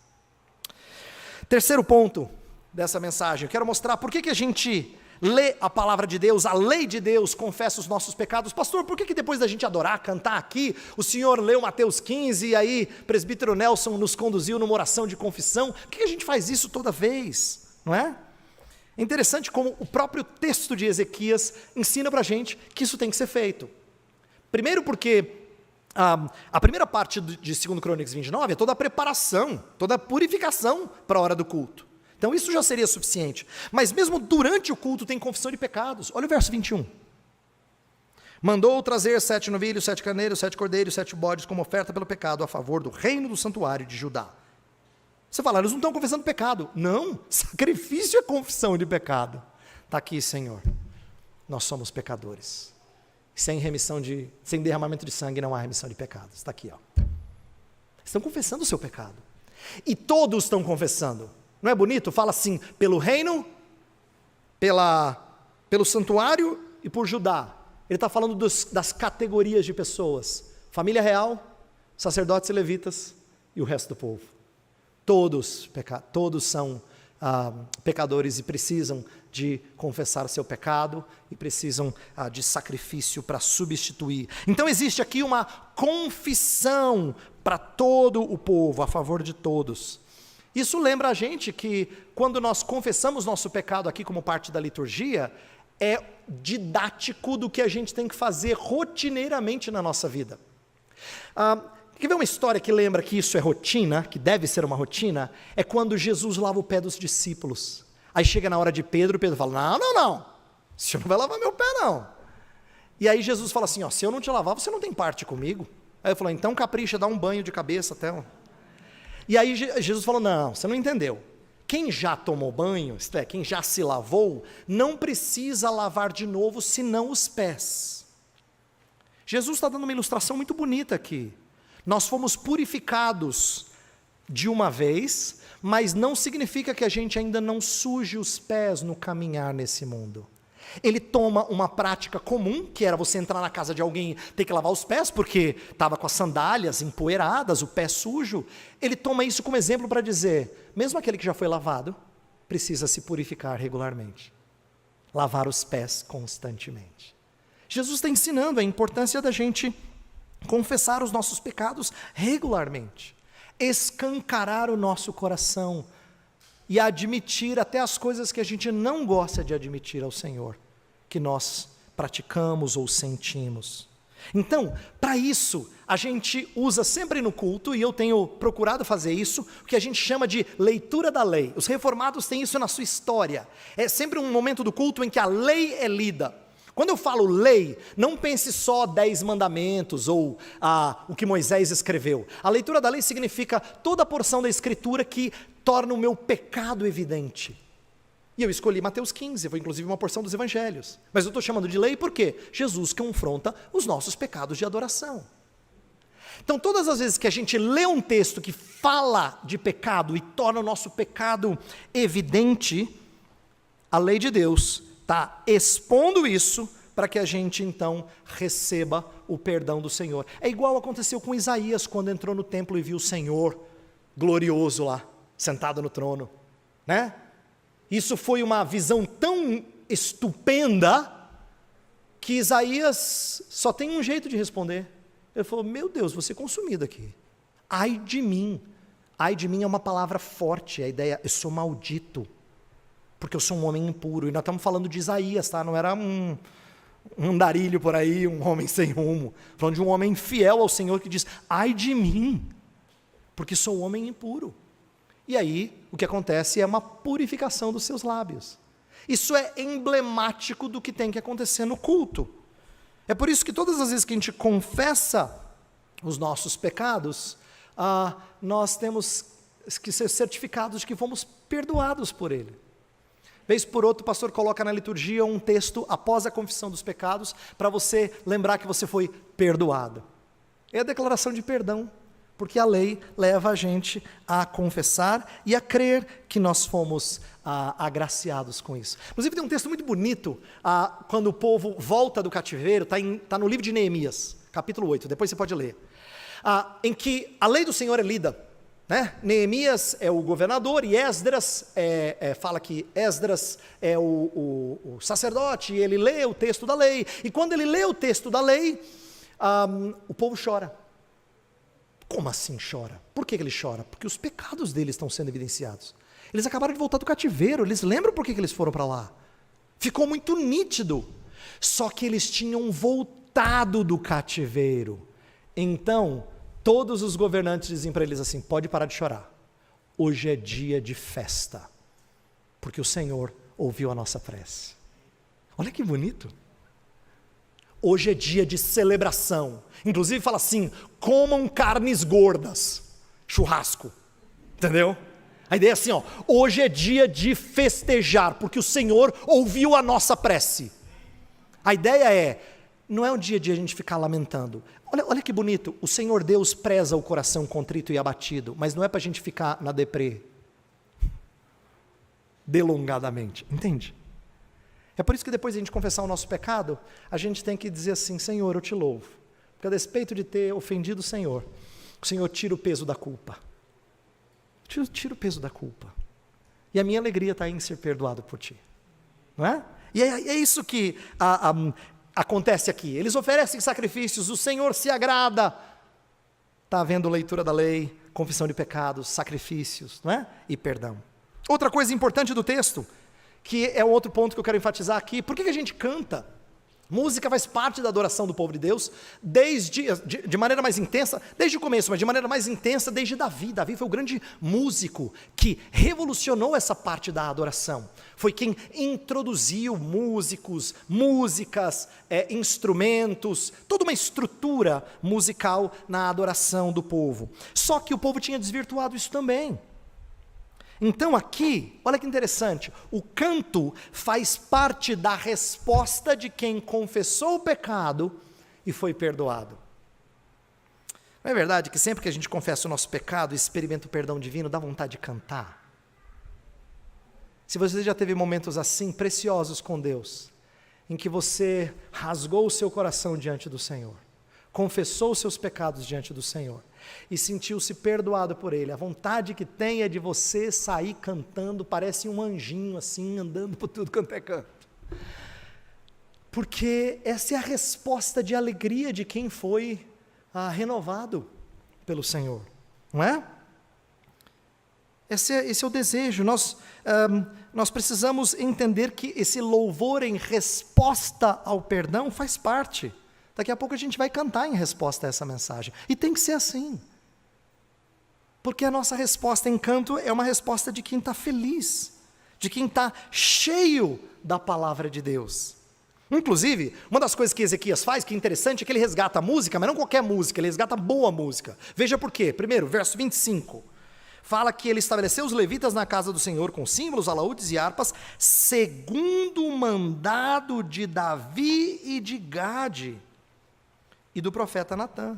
Terceiro ponto dessa mensagem, eu quero mostrar por que a gente lê a palavra de Deus, a lei de Deus, confessa os nossos pecados. Pastor, por que depois da gente adorar, cantar aqui, o senhor leu Mateus 15 e aí presbítero Nelson nos conduziu numa oração de confissão? Por que a gente faz isso toda vez? Não é? É interessante como o próprio texto de Ezequias ensina para a gente que isso tem que ser feito. Primeiro porque a primeira parte de 2 Crônicas 29 é toda a preparação, toda a purificação para a hora do culto. Então isso já seria suficiente. Mas mesmo durante o culto tem confissão de pecados. Olha o verso 21. Mandou trazer 7 novilhos, 7 carneiros, 7 cordeiros, 7 bodes como oferta pelo pecado a favor do reino do santuário de Judá. Você fala, eles não estão confessando pecado. Não, sacrifício é confissão de pecado. Está aqui, Senhor, nós somos pecadores. Sem derramamento de sangue não há remissão de pecados. Está aqui, ó. Estão confessando o seu pecado. E todos estão confessando. Não é bonito? Fala assim, pelo reino, pelo santuário e por Judá. Ele está falando das categorias de pessoas. Família real, sacerdotes e levitas e o resto do povo. Todos são pecadores e precisam de confessar seu pecado e precisam de sacrifício para substituir. Então existe aqui uma confissão para todo o povo, a favor de todos. Isso lembra a gente que quando nós confessamos nosso pecado aqui como parte da liturgia, é didático do que a gente tem que fazer rotineiramente na nossa vida. Quer ver uma história que lembra que isso é rotina, que deve ser uma rotina? É quando Jesus lava o pé dos discípulos. Aí chega na hora de Pedro fala, não, o senhor não vai lavar meu pé não. E aí Jesus fala assim, se eu não te lavar, você não tem parte comigo. Aí eu falo, então capricha, dá um banho de cabeça até. E aí Jesus falou, não, você não entendeu. Quem já tomou banho, isto é, quem já se lavou, não precisa lavar de novo, senão os pés. Jesus está dando uma ilustração muito bonita aqui. Nós fomos purificados de uma vez, mas não significa que a gente ainda não suje os pés no caminhar nesse mundo. Ele toma uma prática comum, que era você entrar na casa de alguém e ter que lavar os pés, porque estava com as sandálias empoeiradas, o pé sujo. Ele toma isso como exemplo para dizer, mesmo aquele que já foi lavado, precisa se purificar regularmente. Lavar os pés constantemente. Jesus está ensinando a importância da gente confessar os nossos pecados regularmente. Escancarar o nosso coração e admitir até as coisas que a gente não gosta de admitir ao Senhor, que nós praticamos ou sentimos. Então, para isso, a gente usa sempre no culto, e eu tenho procurado fazer isso, o que a gente chama de leitura da lei. Os reformados têm isso na sua história. É sempre um momento do culto em que a lei é lida. Quando eu falo lei, não pense só 10 mandamentos ou o que Moisés escreveu. A leitura da lei significa toda a porção da escritura que torna o meu pecado evidente. E eu escolhi Mateus 15, foi inclusive uma porção dos evangelhos. Mas eu estou chamando de lei porque Jesus confronta os nossos pecados de adoração. Então todas as vezes que a gente lê um texto que fala de pecado e torna o nosso pecado evidente, a lei de Deus está expondo isso para que a gente então receba o perdão do Senhor. É igual aconteceu com Isaías quando entrou no templo e viu o Senhor glorioso lá, sentado no trono, né? Isso foi uma visão tão estupenda que Isaías só tem um jeito de responder. Ele falou, meu Deus, vou ser consumido aqui. Ai de mim. Ai de mim é uma palavra forte, a ideia, eu sou maldito, porque eu sou um homem impuro. E nós estamos falando de Isaías, tá? Não era um andarilho por aí, um homem sem rumo. Falando de um homem fiel ao Senhor que diz, ai de mim, porque sou um homem impuro. E aí, o que acontece é uma purificação dos seus lábios. Isso é emblemático do que tem que acontecer no culto. É por isso que todas as vezes que a gente confessa os nossos pecados, nós temos que ser certificados de que fomos perdoados por Ele. Vez por outra, o pastor coloca na liturgia um texto após a confissão dos pecados, para você lembrar que você foi perdoado. É a declaração de perdão, porque a lei leva a gente a confessar e a crer que nós fomos agraciados com isso. Inclusive tem um texto muito bonito, quando o povo volta do cativeiro, está no livro de Neemias, capítulo 8, depois você pode ler, em que a lei do Senhor é lida. Né? Neemias é o governador e Esdras, fala que Esdras é o sacerdote, e ele lê o texto da lei, e quando ele lê o texto da lei, o povo chora. Como assim chora? Por que ele chora? Porque os pecados deles estão sendo evidenciados. Eles acabaram de voltar do cativeiro, eles lembram por que eles foram para lá. Ficou muito nítido, só que eles tinham voltado do cativeiro. Então, todos os governantes dizem para eles assim, pode parar de chorar, hoje é dia de festa, porque o Senhor ouviu a nossa prece. Olha que bonito. Hoje é dia de celebração, inclusive fala assim, comam carnes gordas, churrasco, entendeu? A ideia é assim, hoje é dia de festejar, porque o Senhor ouviu a nossa prece. A ideia não é um dia de a gente ficar lamentando. Olha que bonito, o Senhor Deus preza o coração contrito e abatido, mas não é para a gente ficar na deprê, delongadamente, entende? É por isso que depois de a gente confessar o nosso pecado, a gente tem que dizer assim, Senhor, eu te louvo, porque a despeito de ter ofendido o Senhor tira o peso da culpa, tira o peso da culpa, e a minha alegria está em ser perdoado por ti, não é? E é isso que acontece aqui, eles oferecem sacrifícios, o Senhor se agrada, está havendo leitura da lei, confissão de pecados, sacrifícios, não é? E perdão. Outra coisa importante do texto, que é outro ponto que eu quero enfatizar aqui, por que a gente canta? Música faz parte da adoração do povo de Deus, de maneira mais intensa, desde o começo, mas de maneira mais intensa desde Davi. Davi foi o grande músico que revolucionou essa parte da adoração. Foi quem introduziu músicos, músicas, instrumentos, toda uma estrutura musical na adoração do povo. Só que o povo tinha desvirtuado isso também. Então aqui, olha que interessante, o canto faz parte da resposta de quem confessou o pecado e foi perdoado. Não é verdade que sempre que a gente confessa o nosso pecado e experimenta o perdão divino, dá vontade de cantar? Se você já teve momentos assim, preciosos com Deus, em que você rasgou o seu coração diante do Senhor, confessou os seus pecados diante do Senhor e sentiu-se perdoado por Ele. A vontade que tem é de você sair cantando, parece um anjinho assim, andando por tudo quanto é canto. Porque essa é a resposta de alegria de quem foi renovado pelo Senhor, não é? Esse é o desejo. Nós precisamos entender que esse louvor em resposta ao perdão faz parte. Daqui a pouco a gente vai cantar em resposta a essa mensagem. E tem que ser assim. Porque a nossa resposta em canto é uma resposta de quem está feliz, de quem está cheio da palavra de Deus. Inclusive, uma das coisas que Ezequias faz, que é interessante, é que ele resgata a música, mas não qualquer música, ele resgata boa música. Veja por quê. Primeiro, verso 25. Fala que ele estabeleceu os levitas na casa do Senhor com símbolos, alaúdes e harpas, segundo o mandado de Davi e de Gade e do profeta Natã,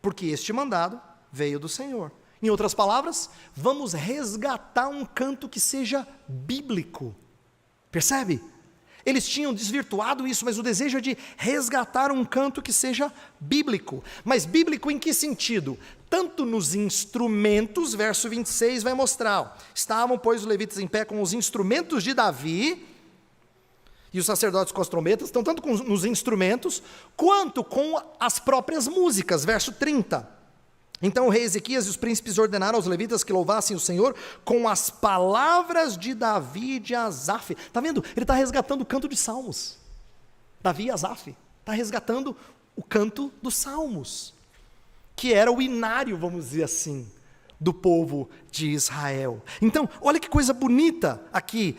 porque este mandado veio do Senhor. Em outras palavras, vamos resgatar um canto que seja bíblico. Percebe? Eles tinham desvirtuado isso, mas o desejo é de resgatar um canto que seja bíblico. Mas bíblico em que sentido? Tanto nos instrumentos, verso 26 vai mostrar. Estavam, pois, os levitas em pé com os instrumentos de Davi, e os sacerdotes com as trombetas, então tanto nos instrumentos, quanto com as próprias músicas, verso 30. Então o rei Ezequias e os príncipes ordenaram aos levitas que louvassem o Senhor com as palavras de Davi e de Asaf. Está vendo? Ele está resgatando o canto de Salmos. Davi e Asaf. Está resgatando o canto dos Salmos, que era o inário, vamos dizer assim, do povo de Israel. Então, olha que coisa bonita aqui,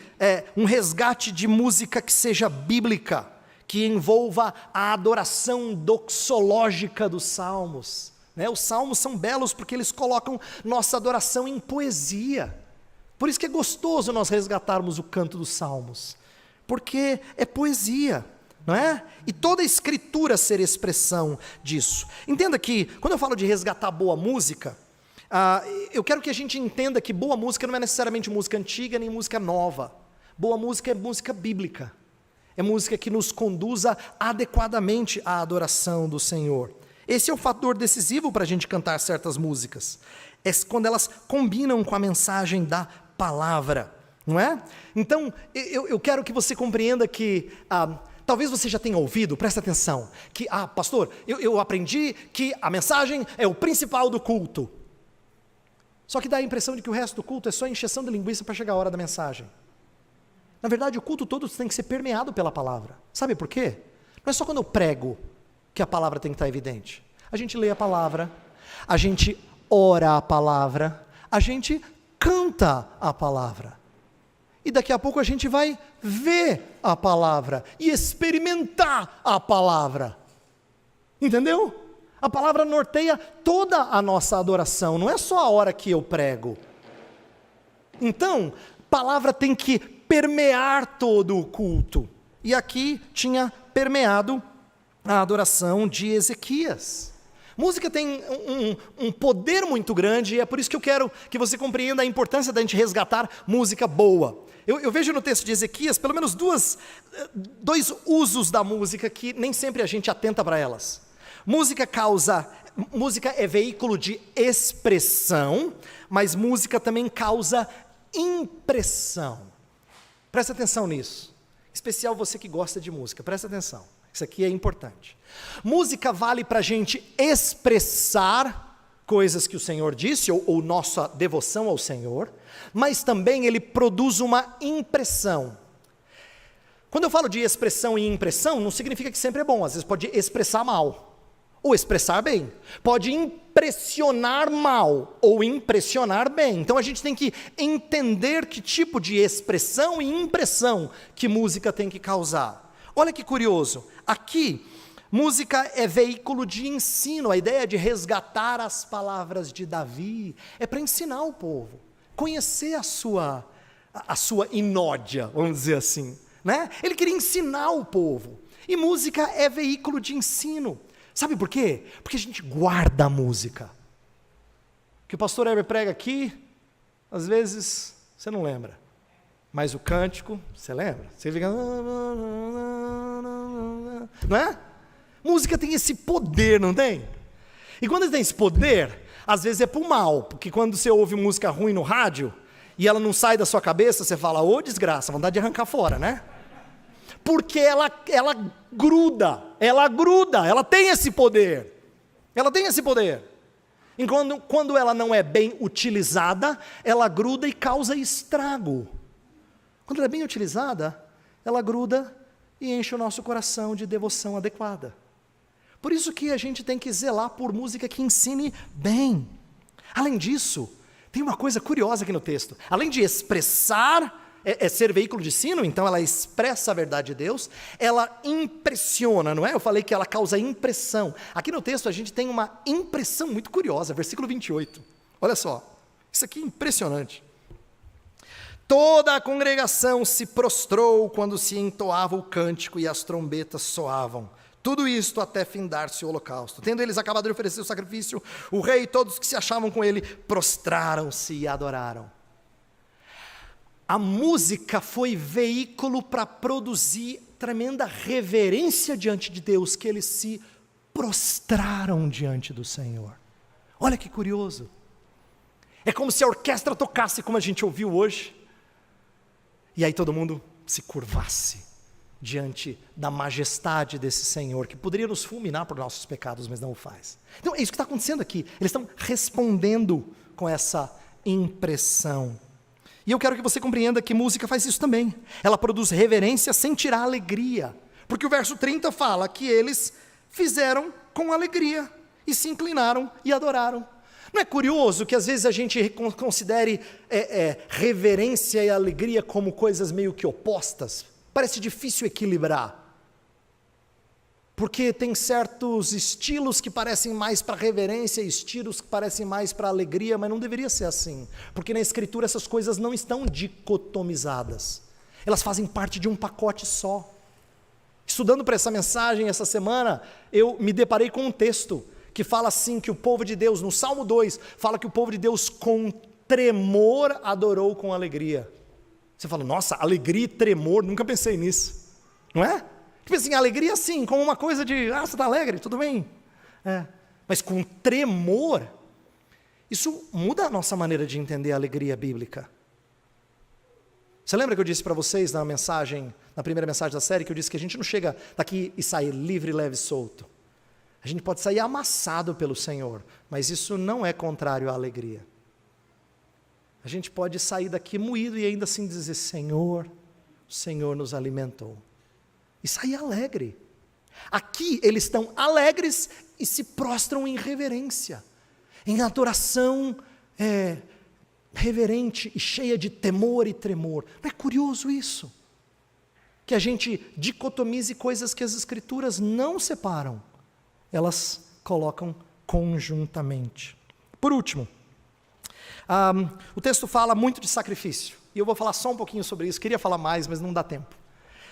um resgate de música que seja bíblica, que envolva a adoração doxológica dos Salmos. Os salmos são belos porque eles colocam nossa adoração em poesia. Por isso que é gostoso nós resgatarmos o canto dos salmos, porque é poesia, não é? E toda a escritura ser expressão disso. Entenda que, quando eu falo de resgatar boa música, eu quero que a gente entenda que boa música não é necessariamente música antiga nem música nova. Boa música é música bíblica, é música que nos conduza adequadamente à adoração do Senhor. Esse é o fator decisivo para a gente cantar certas músicas. É quando elas combinam com a mensagem da palavra, não é? Então, eu quero que você compreenda que, talvez você já tenha ouvido, presta atenção, que, pastor, eu aprendi que a mensagem é o principal do culto. Só que dá a impressão de que o resto do culto é só encheção de linguiça para chegar a hora da mensagem. Na verdade, o culto todo tem que ser permeado pela palavra. Sabe por quê? Não é só quando eu prego que a palavra tem que estar evidente. A gente lê a palavra, a gente ora a palavra, a gente canta a palavra. E daqui a pouco a gente vai ver a palavra e experimentar a palavra. Entendeu? A palavra norteia toda a nossa adoração, não é só a hora que eu prego. Então, a palavra tem que permear todo o culto. E aqui tinha permeado a adoração de Ezequias. Música tem um poder muito grande, e é por isso que eu quero que você compreenda a importância da gente resgatar música boa. Eu vejo no texto de Ezequias pelo menos dois usos da música que nem sempre a gente atenta para elas. Música é veículo de expressão, mas música também causa impressão. Presta atenção nisso. Em especial você que gosta de música, presta atenção. Isso aqui é importante. Música vale para a gente expressar coisas que o Senhor disse, ou nossa devoção ao Senhor, mas também ele produz uma impressão. Quando eu falo de expressão e impressão, não significa que sempre é bom, às vezes pode expressar mal, ou expressar bem, pode impressionar mal, ou impressionar bem. Então a gente tem que entender que tipo de expressão e impressão que música tem que causar. Olha que curioso, aqui, música é veículo de ensino, a ideia de resgatar as palavras de Davi, é para ensinar o povo, conhecer a sua inódia, vamos dizer assim, né? Ele queria ensinar o povo, e música é veículo de ensino, sabe por quê? Porque a gente guarda a música, que o pastor Heber prega aqui, às vezes você não lembra, Mas o cântico, você lembra? Você fica... Não é? Música tem esse poder, não tem? E quando tem esse poder, às vezes é pro mal, porque quando você ouve música ruim no rádio, e ela não sai da sua cabeça, você fala, ô desgraça, vontade de arrancar fora, né? Porque ela gruda, ela tem esse poder. Ela tem esse poder. E quando ela não é bem utilizada, ela gruda e causa estrago. Quando ela é bem utilizada, ela gruda e enche o nosso coração de devoção adequada. Por isso que a gente tem que zelar por música que ensine bem. Além disso, tem uma coisa curiosa aqui no texto. Além de expressar, ser veículo de ensino, então ela expressa a verdade de Deus, ela impressiona, não é? Eu falei que ela causa impressão. Aqui no texto a gente tem uma impressão muito curiosa, versículo 28. Olha só, isso aqui é impressionante. Toda a congregação se prostrou quando se entoava o cântico e as trombetas soavam. Tudo isto até findar-se o holocausto. Tendo eles acabado de oferecer o sacrifício, o rei e todos que se achavam com ele prostraram-se e adoraram. A música foi veículo para produzir tremenda reverência diante de Deus, que eles se prostraram diante do Senhor. Olha que curioso. É como se a orquestra tocasse como a gente ouviu hoje, e aí todo mundo se curvasse diante da majestade desse Senhor, que poderia nos fulminar por nossos pecados, mas não o faz. Então é isso que está acontecendo aqui, eles estão respondendo com essa impressão. E eu quero que você compreenda que música faz isso também, ela produz reverência sem tirar alegria, porque o verso 30 fala que eles fizeram com alegria, e se inclinaram e adoraram. Não é curioso que às vezes a gente considere reverência e alegria como coisas meio que opostas? Parece difícil equilibrar, porque tem certos estilos que parecem mais para reverência, estilos que parecem mais para alegria, mas não deveria ser assim, porque na Escritura essas coisas não estão dicotomizadas, elas fazem parte de um pacote só. Estudando para essa mensagem essa semana, eu me deparei com um texto que fala assim, que o povo de Deus, no Salmo 2, fala que o povo de Deus com tremor adorou com alegria. Você fala, nossa, alegria e tremor, nunca pensei nisso, não é? Tipo assim, alegria assim, como uma coisa de, você está alegre, tudo bem. Mas com tremor, isso muda a nossa maneira de entender a alegria bíblica. Você lembra que eu disse para vocês na primeira mensagem da série, que eu disse que a gente não chega daqui e sai livre, leve e solto. A gente pode sair amassado pelo Senhor, mas isso não é contrário à alegria. A gente pode sair daqui moído e ainda assim dizer, Senhor, o Senhor nos alimentou. E sair alegre. Aqui eles estão alegres e se prostram em reverência, em adoração reverente e cheia de temor e tremor. Não é curioso isso? Que a gente dicotomize coisas que as Escrituras não separam, elas colocam conjuntamente. Por último, o texto fala muito de sacrifício, e eu vou falar só um pouquinho sobre isso, queria falar mais, mas não dá tempo.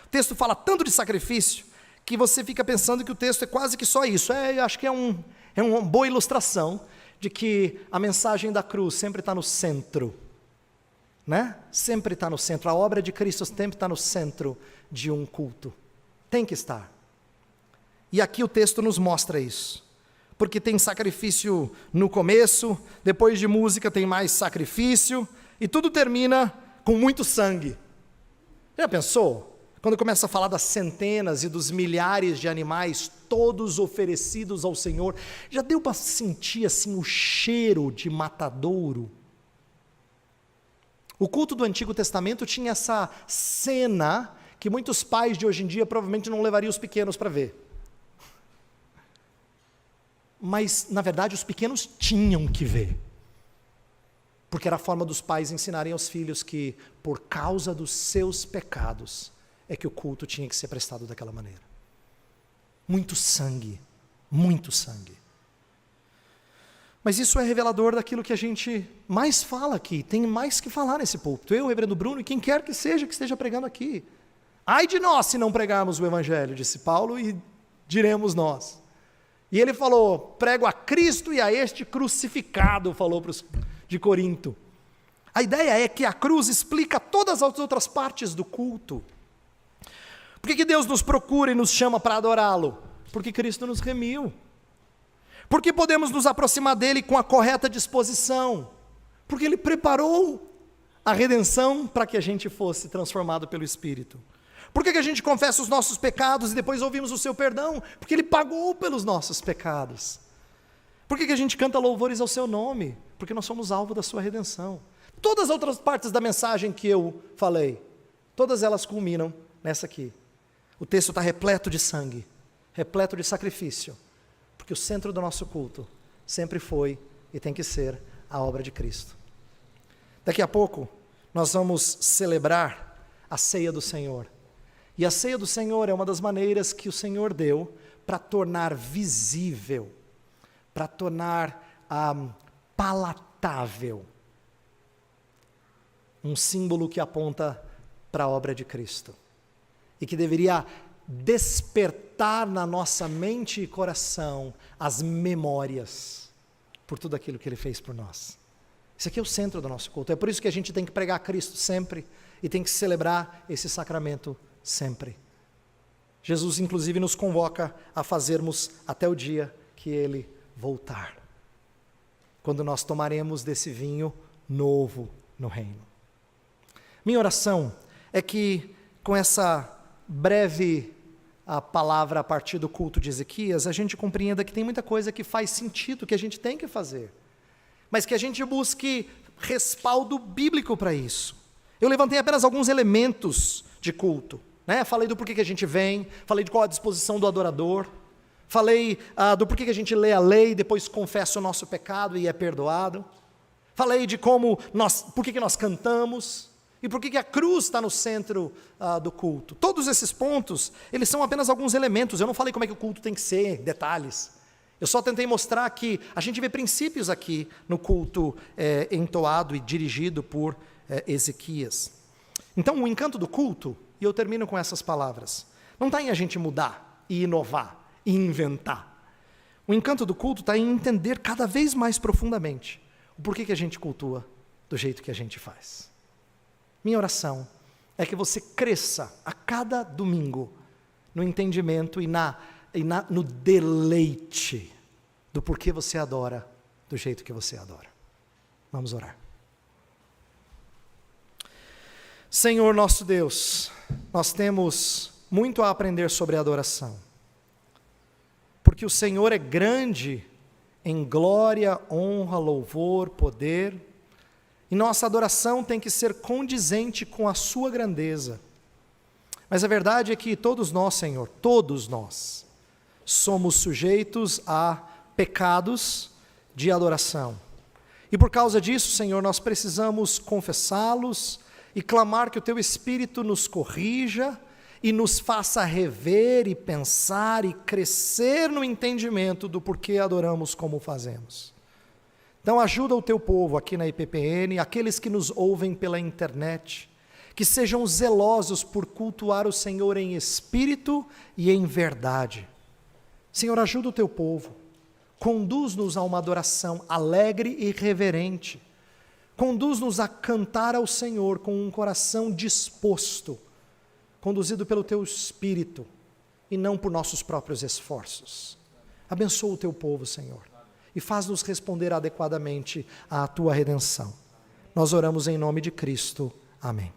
O texto fala tanto de sacrifício, que você fica pensando que o texto é quase que só isso. Eu acho que é uma boa ilustração de que a mensagem da cruz sempre está no centro, né? Sempre está no centro, a obra de Cristo sempre está no centro de um culto, tem que estar. E aqui o texto nos mostra isso. Porque tem sacrifício no começo, depois de música tem mais sacrifício, e tudo termina com muito sangue. Já pensou? Quando começa a falar das centenas e dos milhares de animais, todos oferecidos ao Senhor, já deu para sentir assim o cheiro de matadouro? O culto do Antigo Testamento tinha essa cena que muitos pais de hoje em dia provavelmente não levariam os pequenos para ver. Mas, na verdade, os pequenos tinham que ver. Porque era a forma dos pais ensinarem aos filhos que, por causa dos seus pecados, é que o culto tinha que ser prestado daquela maneira. Muito sangue, muito sangue. Mas isso é revelador daquilo que a gente mais fala aqui, tem mais que falar nesse púlpito. Eu, o reverendo Bruno, e quem quer que esteja pregando aqui. Ai de nós se não pregarmos o Evangelho, disse Paulo, e diremos nós. E ele falou, prego a Cristo e a este crucificado, falou para os de Corinto. A ideia é que a cruz explica todas as outras partes do culto. Por que Deus nos procura e nos chama para adorá-lo? Porque Cristo nos remiu. Porque podemos nos aproximar dele com a correta disposição? Porque ele preparou a redenção para que a gente fosse transformado pelo Espírito. Por que a gente confessa os nossos pecados e depois ouvimos o seu perdão? Porque ele pagou pelos nossos pecados. Por que a gente canta louvores ao seu nome? Porque nós somos alvo da sua redenção. Todas as outras partes da mensagem que eu falei, todas elas culminam nessa aqui. O texto está repleto de sangue, repleto de sacrifício, porque o centro do nosso culto sempre foi e tem que ser a obra de Cristo. Daqui a pouco nós vamos celebrar a ceia do Senhor. E a ceia do Senhor é uma das maneiras que o Senhor deu para tornar visível, para tornar palatável, um símbolo que aponta para a obra de Cristo. E que deveria despertar na nossa mente e coração as memórias por tudo aquilo que Ele fez por nós. Isso aqui é o centro do nosso culto. É por isso que a gente tem que pregar Cristo sempre e tem que celebrar esse sacramento sempre. Jesus, inclusive, nos convoca a fazermos até o dia que Ele voltar, quando nós tomaremos desse vinho novo no reino. Minha oração é que, com essa breve palavra a partir do culto de Ezequias, a gente compreenda que tem muita coisa que faz sentido, que a gente tem que fazer, mas que a gente busque respaldo bíblico para isso. Eu levantei apenas alguns elementos de culto, né? Falei do porquê que a gente vem, falei de qual a disposição do adorador, falei do porquê que a gente lê a lei, depois confessa o nosso pecado e é perdoado, falei de por que nós cantamos, e por que a cruz está no centro do culto. Todos esses pontos, eles são apenas alguns elementos. Eu não falei como é que o culto tem que ser, detalhes. Eu só tentei mostrar que a gente vê princípios aqui no culto entoado e dirigido por Ezequias. Então, o encanto do culto, e eu termino com essas palavras, não está em a gente mudar e inovar e inventar. O encanto do culto está em entender cada vez mais profundamente o porquê que a gente cultua do jeito que a gente faz. Minha oração é que você cresça a cada domingo no entendimento e no deleite do porquê você adora do jeito que você adora. Vamos orar. Senhor nosso Deus, nós temos muito a aprender sobre a adoração, porque o Senhor é grande em glória, honra, louvor, poder, e nossa adoração tem que ser condizente com a sua grandeza. Mas a verdade é que todos nós, Senhor, todos nós, somos sujeitos a pecados de adoração. E por causa disso, Senhor, nós precisamos confessá-los e clamar que o Teu Espírito nos corrija e nos faça rever e pensar e crescer no entendimento do porquê adoramos como fazemos. Então ajuda o Teu povo aqui na IPPN, aqueles que nos ouvem pela internet, que sejam zelosos por cultuar o Senhor em espírito e em verdade. Senhor, ajuda o Teu povo, conduz-nos a uma adoração alegre e reverente, conduz-nos a cantar ao Senhor com um coração disposto, conduzido pelo Teu Espírito e não por nossos próprios esforços. Abençoa o Teu povo, Senhor, e faz-nos responder adequadamente à Tua redenção. Nós oramos em nome de Cristo. Amém.